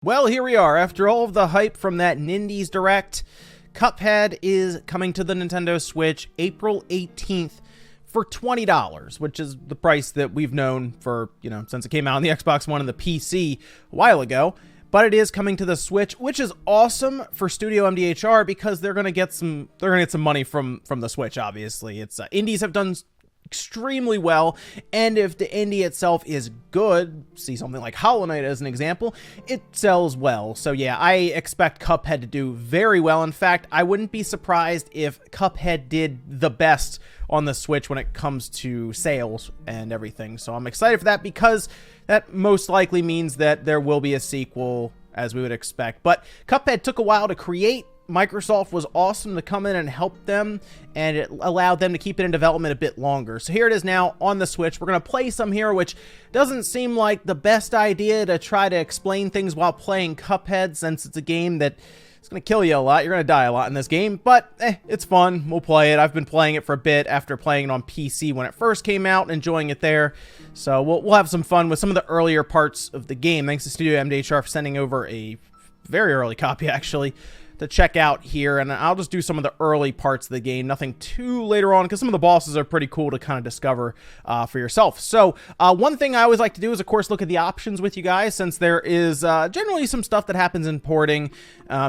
Well, here we are. After all of the hype from that Nindies Direct, Cuphead is coming to the Nintendo Switch April 18th for $20, which is the price that we've known for, since it came out on the Xbox One and the PC a while ago. But it is coming to the Switch, which is awesome for Studio MDHR because they're going to get some money from the Switch, obviously. It's indies have done extremely well, and if the indie itself is good, see something like Hollow Knight as an example, it sells well. So yeah, I expect Cuphead to do very well. In fact, I wouldn't be surprised if Cuphead did the best on the Switch when it comes to sales and everything. So I'm excited for that because that most likely means that there will be a sequel, as we would expect. But Cuphead took a while to create. Microsoft was awesome to come in and help them, and it allowed them to keep it in development a bit longer. So here it is now on the Switch. We're going to play some here, which doesn't seem like the best idea to try to explain things while playing Cuphead, since it's a game that is going to kill you a lot. You're going to die a lot in this game, but it's fun. We'll play it. I've been playing it for a bit after playing it on PC when it first came out and enjoying it there. So we'll have some fun with some of the earlier parts of the game. Thanks to Studio MDHR for sending over a very early copy, actually, to check out here, and I'll just do some of the early parts of the game, nothing too later on, because some of the bosses are pretty cool to kind of discover for yourself. So one thing I always like to do is, of course, look at the options with you guys, since there is generally some stuff that happens in porting.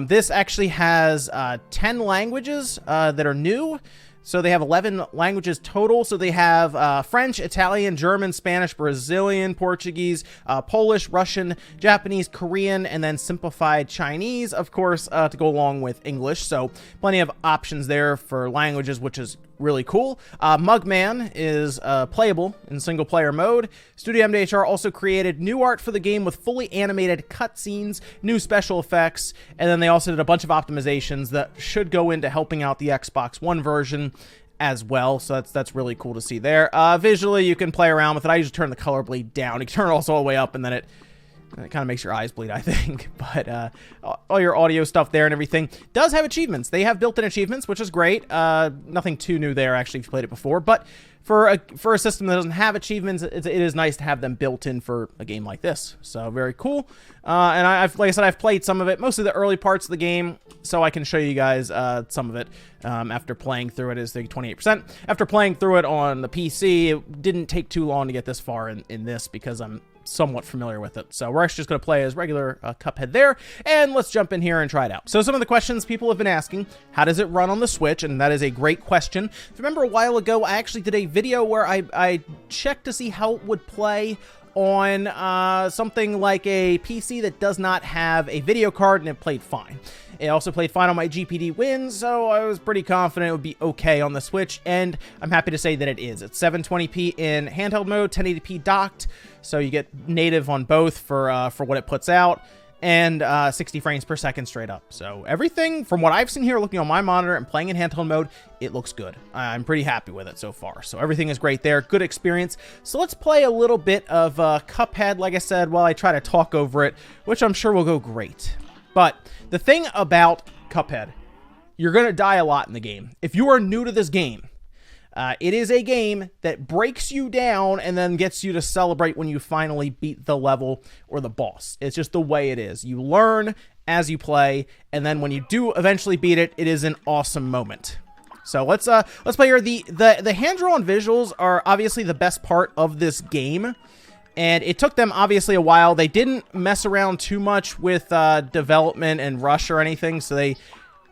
This actually has 10 languages that are new. So they have 11 languages total. So they have French, Italian, German, Spanish, Brazilian, Portuguese, Polish, Russian, Japanese, Korean, and then simplified Chinese, of course, to go along with English. So plenty of options there for languages, which is really cool. Mugman is playable in single player mode. Studio MDHR also created new art for the game with fully animated cutscenes, new special effects, and then they also did a bunch of optimizations that should go into helping out the Xbox One version as well. So that's really cool to see there. Visually, you can play around with it. I usually turn the color bleed down. You can turn it also all the way up, and then it kind of makes your eyes bleed, I think. But all your audio stuff there and everything does have achievements. They have built-in achievements, which is great. Nothing too new there, actually, if you played it before. But for a system that doesn't have achievements, it is nice to have them built in for a game like this. So very cool. And like I said, I've played some of it, mostly the early parts of the game, so I can show you guys some of it after playing through it. Is the 28%. After playing through it on the PC, it didn't take too long to get this far in this because I'm somewhat familiar with it. So we're actually just going to play as regular Cuphead there, and let's jump in here and try it out. So some of the questions people have been asking: how does it run on the Switch? And that is a great question. If you remember a while ago, I actually did a video where I checked to see how it would play on something like a PC that does not have a video card, and it played fine. It also played fine on my GPD Win, so I was pretty confident it would be okay on the Switch, and I'm happy to say that it is. It's 720p in handheld mode, 1080p docked, so you get native on both for what it puts out, and 60 frames per second straight up. So everything from what I've seen here, looking on my monitor and playing in handheld mode, it looks good. I'm pretty happy with it so far. So everything is great there. Good experience. So let's play a little bit of Cuphead, like I said, while I try to talk over it, which I'm sure will go great. But the thing about Cuphead, you're going to die a lot in the game. If you are new to this game, it is a game that breaks you down and then gets you to celebrate when you finally beat the level or the boss. It's just the way it is. You learn as you play, and then when you do eventually beat it, it is an awesome moment. So let's play here. The hand-drawn visuals are obviously the best part of this game, and it took them obviously a while. They didn't mess around too much with development and rush or anything, so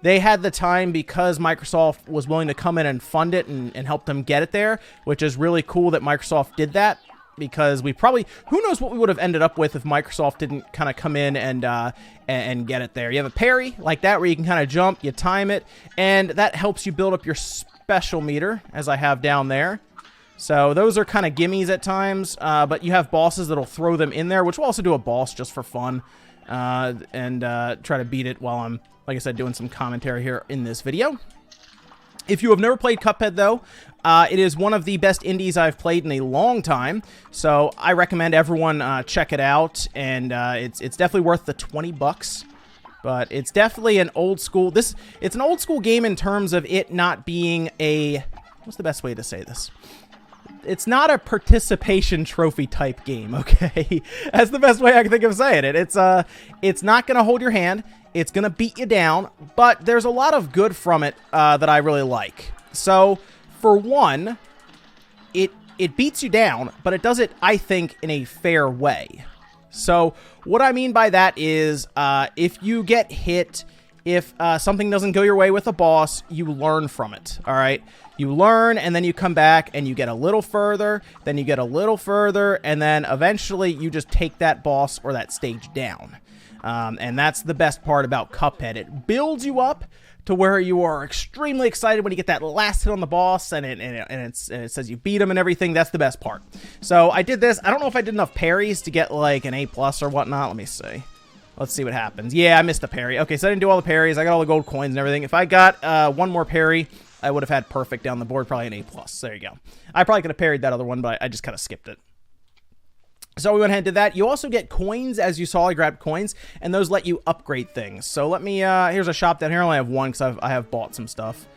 they had the time because Microsoft was willing to come in and fund it and help them get it there, which is really cool that Microsoft did that, because we probably, who knows what we would have ended up with if Microsoft didn't kind of come in and get it there. You have a parry like that where you can kind of jump, you time it, and that helps you build up your special meter, as I have down there. So those are kind of gimmies at times, but you have bosses that'll throw them in there, which we'll also do a boss just for fun, and try to beat it while I'm, like I said, doing some commentary here in this video. If you have never played Cuphead, though, it is one of the best indies I've played in a long time, so I recommend everyone check it out, and it's definitely worth the $20. But it's definitely an old school. It's an old school game in terms of it not being a, what's the best way to say this? it's not a participation trophy type game, okay? That's the best way I can think of saying it. It's not going to hold your hand. It's going to beat you down, but there's a lot of good from it that I really like. So, for one, it beats you down, but it does it, I think, in a fair way. So, what I mean by that is, if you get hit, if something doesn't go your way with a boss, you learn from it, all right? You learn, and then you come back, and you get a little further, then you get a little further, and then eventually you just take that boss or that stage down. And that's the best part about Cuphead. It builds you up to where you are extremely excited when you get that last hit on the boss, and it says you beat him and everything. That's the best part. So I did this. I don't know if I did enough parries to get like an A+ or whatnot. Let me see. Let's see what happens. Yeah, I missed a parry. Okay, so I didn't do all the parries. I got all the gold coins and everything. If I got one more parry, I would have had perfect down the board, probably an A+. There you go. I probably could have parried that other one, but I just kind of skipped it. So we went ahead and did that. You also get coins, as you saw. I grabbed coins, and those let you upgrade things. So let me, here's a shop down here. I only have one because I have bought some stuff.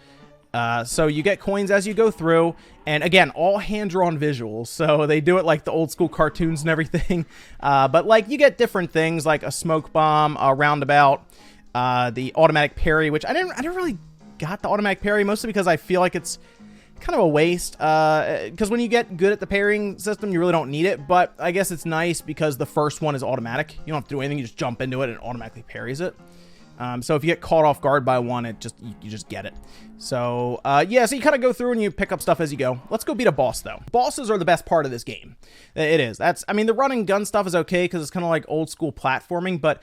So you get coins as you go through, and again, all hand-drawn visuals, so they do it like the old-school cartoons and everything. But like, you get different things like a smoke bomb, a roundabout, the automatic parry, which I didn't really got the automatic parry, mostly because I feel like it's kind of a waste, because when you get good at the parrying system, you really don't need it, but I guess it's nice because the first one is automatic. You don't have to do anything, you just jump into it and it automatically parries it. So if you get caught off guard by one, you just get it. So, yeah, so you kind of go through and you pick up stuff as you go. Let's go beat a boss, though. Bosses are the best part of this game. It is. I mean, the run and gun stuff is okay because it's kind of like old school platforming, but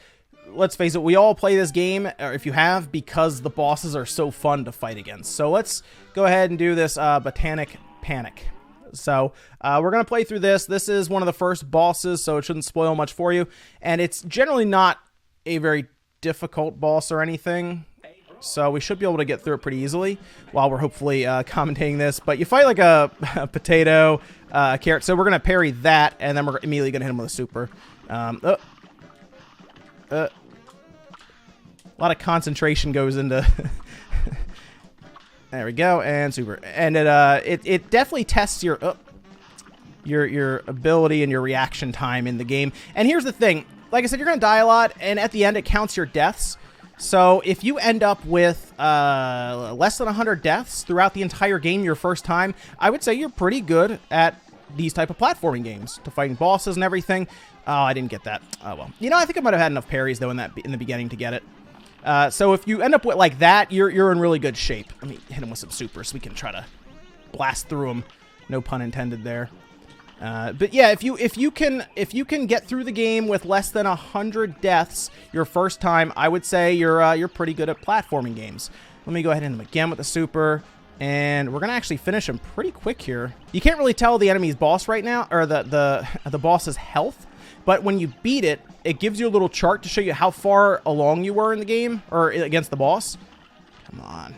let's face it, we all play this game, or if you have, because the bosses are so fun to fight against. So let's go ahead and do this Botanic Panic. So we're going to play through this. This is one of the first bosses, so it shouldn't spoil much for you. And it's generally not a very difficult boss or anything, so we should be able to get through it pretty easily while we're hopefully commentating this. But you fight like a potato, a carrot, so we're going to parry that, and then we're immediately going to hit him with a super. A lot of concentration goes into there we go, and super, and it definitely tests your ability and your reaction time in the game. And here's the thing, like I said, you're gonna die a lot, and at the end it counts your deaths. So if you end up with less than 100 deaths throughout the entire game your first time, I would say you're pretty good at these type of platforming games, to fighting bosses and everything. Oh, I didn't get that. Oh, well. You know, I think I might have had enough parries, though, in the beginning to get it. So if you end up with like that, you're in really good shape. Let me hit him with some super so we can try to blast through him. No pun intended there. But yeah, if you can get through the game with less than 100 deaths your first time, I would say you're pretty good at platforming games. Let me go ahead and hit him again with the super. And we're gonna actually finish him pretty quick here. You can't really tell the enemy's boss right now, or the boss's health, but when you beat it, it gives you a little chart to show you how far along you were in the game, or against the boss. Come on.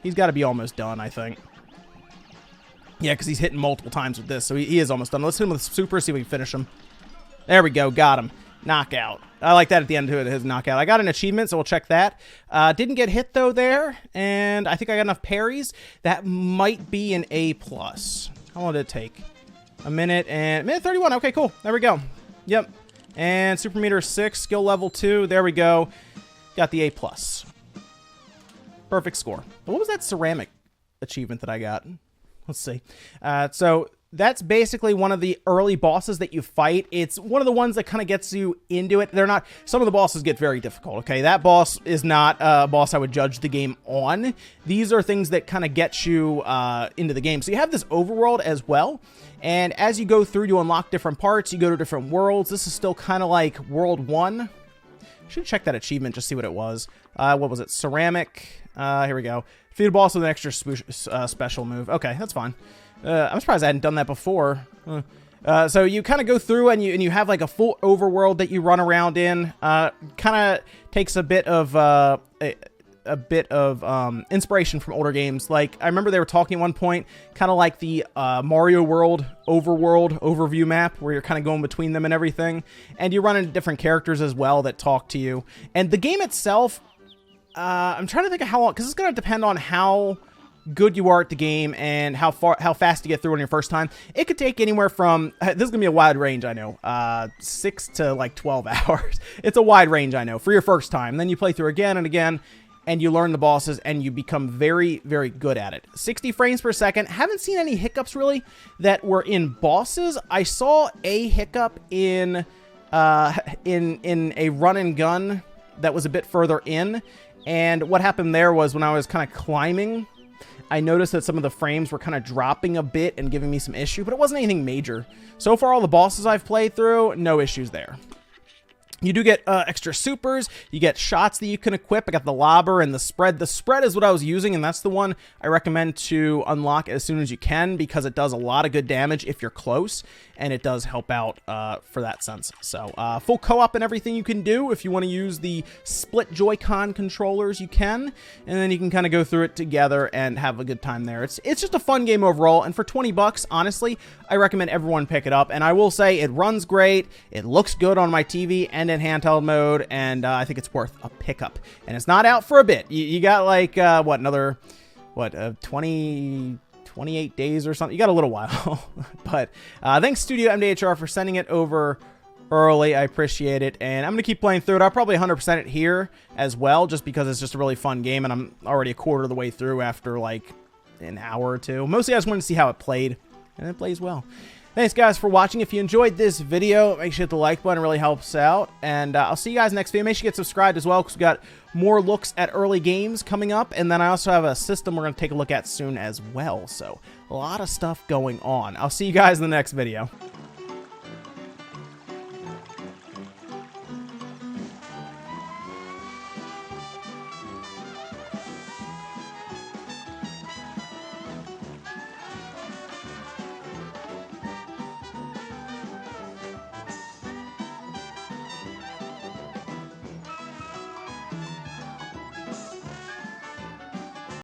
He's got to be almost done, I think. Yeah, because he's hitting multiple times with this, so he is almost done. Let's hit him with super, see if we can finish him. There we go, got him. Knockout. I like that at the end of his knockout. I got an achievement, so we'll check that. Didn't get hit, though, there, and I think I got enough parries. That might be an A+. How long did it take? A minute 31. Okay, cool. There we go. Yep. And super meter 6, skill level 2. There we go. Got the A+. Perfect score. What was that ceramic achievement that I got? Let's see. So that's basically one of the early bosses that you fight. It's one of the ones that kind of gets you into it. They're not, some of the bosses get very difficult, okay? That boss is not a boss I would judge the game on. These are things that kind of get you into the game. So you have this overworld as well. And as you go through, you unlock different parts. You go to different worlds. This is still kind of like World 1. Should check that achievement, just see what it was. What was it? Ceramic. Here we go. Defeat a boss with an extra special move. Okay, that's fine. I'm surprised I hadn't done that before. So you kind of go through and you have like a full overworld that you run around in. Kind of takes a bit of inspiration from older games. Like I remember they were talking at one point, kind of like the Mario World overworld overview map, where you're kind of going between them and everything. And you run into different characters as well that talk to you. And the game itself, I'm trying to think of how long, because it's going to depend on how good you are at the game and how fast you get through on your first time. It could take anywhere from, this is gonna be a wide range, I know, 6 to like 12 hours. It's a wide range, I know, for your first time. Then you play through again and again, and you learn the bosses, and you become very, very good at it. 60 frames per second. Haven't seen any hiccups, really, that were in bosses. I saw a hiccup in a run and gun that was a bit further in, and what happened there was when I was kind of climbing, I noticed that some of the frames were kind of dropping a bit and giving me some issue, but it wasn't anything major. So far, all the bosses I've played through, no issues there. You do get extra supers. You get shots that you can equip. I got the lobber and the spread. The spread is what I was using, and that's the one I recommend to unlock as soon as you can because it does a lot of good damage if you're close, and it does help out for that sense. So full co-op and everything you can do. If you want to use the split Joy-Con controllers, you can, and then you can kind of go through it together and have a good time there. It's just a fun game overall, and for 20 bucks, honestly, I recommend everyone pick it up. And I will say it runs great. It looks good on my TV and in handheld mode, and I think it's worth a pickup. And it's not out for a bit. You got like another 28 days or something. You got a little while. But thanks Studio MDHR for sending it over early. I appreciate it, and I'm gonna keep playing through it. I'll probably 100% it here as well, just because it's just a really fun game, and I'm already a quarter of the way through after like an hour or two. Mostly I just wanted to see how it played, and it plays well. Thanks, guys, for watching. If you enjoyed this video, make sure you hit the like button. It really helps out. And I'll see you guys next video. Make sure you get subscribed as well, because we've got more looks at early games coming up. And then I also have a system we're going to take a look at soon as well. So a lot of stuff going on. I'll see you guys in the next video.